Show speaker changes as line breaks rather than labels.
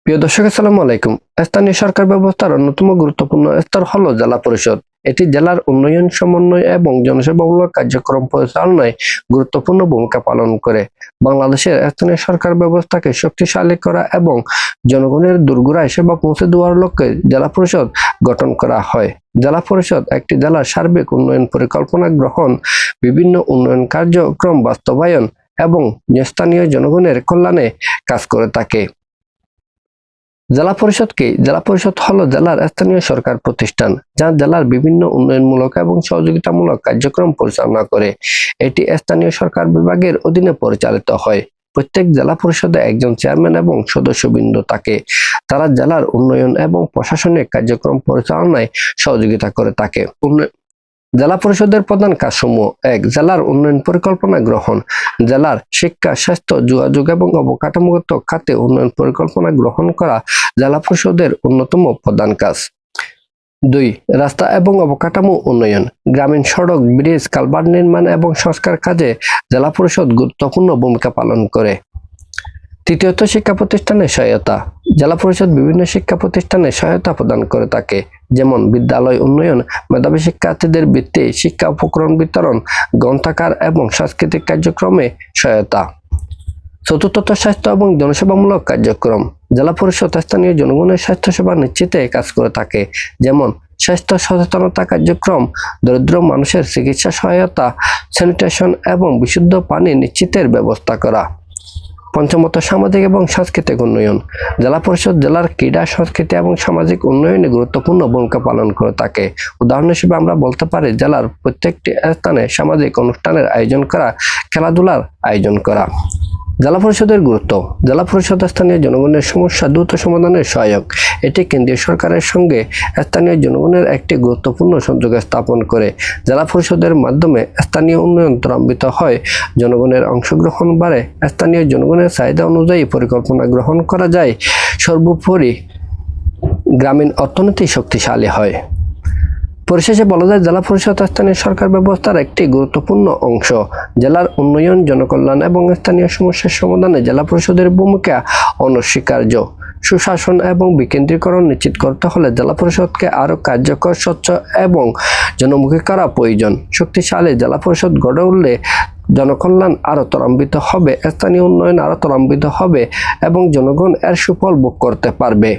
প্রিয় দর্শক, আসসালামু আলাইকুম। স্থানীয় সরকার ব্যবস্থার অন্যতম গুরুত্বপূর্ণ স্তর হলো জেলা পরিষদ। এটি জেলার উন্নয়ন, সমন্বয় এবং জনসেবামূলক কার্যক্রম পরিচালনায় গুরুত্বপূর্ণ ভূমিকা পালন করে। বাংলাদেশের স্থানীয় সরকার ব্যবস্থাকে শক্তিশালী করা এবং জনগণের দোরগোড়ায় সেবা পৌঁছে দেওয়ার লক্ষ্যে জেলা পরিষদ গঠন করা হয়। জেলা পরিষদ একটি জেলার সার্বিক উন্নয়ন পরিকল্পনা গ্রহণ, বিভিন্ন উন্নয়ন কার্যক্রম বাস্তবায়ন এবং স্থানীয় জনগণের কল্যাণে কাজ করে থাকে। জেলা পরিষদ কি? জেলা পরিষদ হলো জেলার স্থানীয় সরকার প্রতিষ্ঠান, যা জেলার বিভিন্ন উন্নয়নমূলক এবং সহযোগিতামূলক কার্যক্রম পরিচালনা করে। এটি স্থানীয় সরকার বিভাগের অধীনে পরিচালিত হয়। প্রত্যেক জেলা পরিষদে একজন চেয়ারম্যান এবং সদস্যবৃন্দ থাকে। তারা জেলার উন্নয়ন এবং প্রশাসনিক কার্যক্রম পরিচালনায় সহযোগিতা করে থাকে। জেলা পরিষদের প্রধান কাজসমূহ: ১. জেলার উন্নয়ন পরিকল্পনা গ্রহণ। জেলার শিক্ষা, স্বাস্থ্য, যোগাযোগ এবং অবকাঠামোগত খাতে উন্নয়ন পরিকল্পনা গ্রহণ করা জেলা পরিষদের অন্যতম প্রধান কাজ। ২. রাস্তা এবং অবকাঠামো উন্নয়ন। গ্রামীণ সড়ক, ব্রিজ, কালভার্ট নির্মাণ এবং সংস্কার কাজে জেলা পরিষদ গুরুত্বপূর্ণ ভূমিকা পালন করে। তৃতীয়ত, শিক্ষা প্রতিষ্ঠানের সহায়তা। জেলা পরিষদ বিভিন্ন শিক্ষা প্রতিষ্ঠানে সহায়তা প্রদান করে থাকে, যেমন বিদ্যালয় উন্নয়ন, মেধাবী শিক্ষার্থীদের বৃত্তি, শিক্ষা উপকরণ বিতরণ, গ্রন্থাগার এবং সাংস্কৃতিক কার্যক্রমে সহায়তা। চতুর্থত, স্বাস্থ্য এবং জনসেবামূলক কার্যক্রম। জেলা পরিষদ স্থানীয় জনগণের স্বাস্থ্যসেবা নিশ্চিতে কাজ করে থাকে, যেমন স্বাস্থ্য সচেতনতা কার্যক্রম, দরিদ্র মানুষের চিকিৎসা সহায়তা, স্যানিটেশন এবং বিশুদ্ধ পানি নিশ্চিতের ব্যবস্থা করা। পঞ্চমত, সামাজিক এবং সাংস্কৃতিক উন্নয়ন। জেলা পরিষদ জেলার ক্রীড়া, সংস্কৃতি এবং সামাজিক উন্নয়নে গুরুত্বপূর্ণ ভূমিকা পালন করে থাকে। উদাহরণ হিসেবে আমরা বলতে পারি জেলার প্রত্যেকটি স্থানে সামাজিক অনুষ্ঠানের আয়োজন করা, খেলাধুলার আয়োজন করা। জেলা পরিষদের গুরুত্ব: জেলা পরিষদ স্থানীয় জনগণের সমস্যা দ্রুত সমাধানের সহায়ক। এটি কেন্দ্রীয় সরকারের সঙ্গে স্থানীয় জনগণের একটি গুরুত্বপূর্ণ সংযোগ স্থাপন করে। জেলা পরিষদের মাধ্যমে স্থানীয় উন্নয়ন ত্বরান্বিত হয়, জনগণের অংশগ্রহণ বাড়ে, স্থানীয় জনগণের চাহিদা অনুযায়ী পরিকল্পনা গ্রহণ করা যায়, সর্বোপরি গ্রামীণ অর্থনীতি শক্তিশালী হয়। পরিশেষে বলা যায়, জেলা পরিষদ স্থানীয় সরকার ব্যবস্থার একটি গুরুত্বপূর্ণ অংশ। জেলার উন্নয়ন, জনকল্যাণ এবং স্থানীয় সমস্যার সমাধানে জেলা পরিষদের ভূমিকা অনস্বীকার্য। সুশাসন এবং বিকেন্দ্রীকরণ নিশ্চিত করতে হলে জেলা পরিষদকে আরও কার্যকর, স্বচ্ছ এবং জনমুখী করা প্রয়োজন। শক্তিশালী জেলা পরিষদ গড়ে উঠলে জনকল্যাণ আরও ত্বরান্বিত হবে, স্থানীয় উন্নয়ন আরও ত্বরান্বিত হবে এবং জনগণ এর সুফল ভোগ করতে পারবে।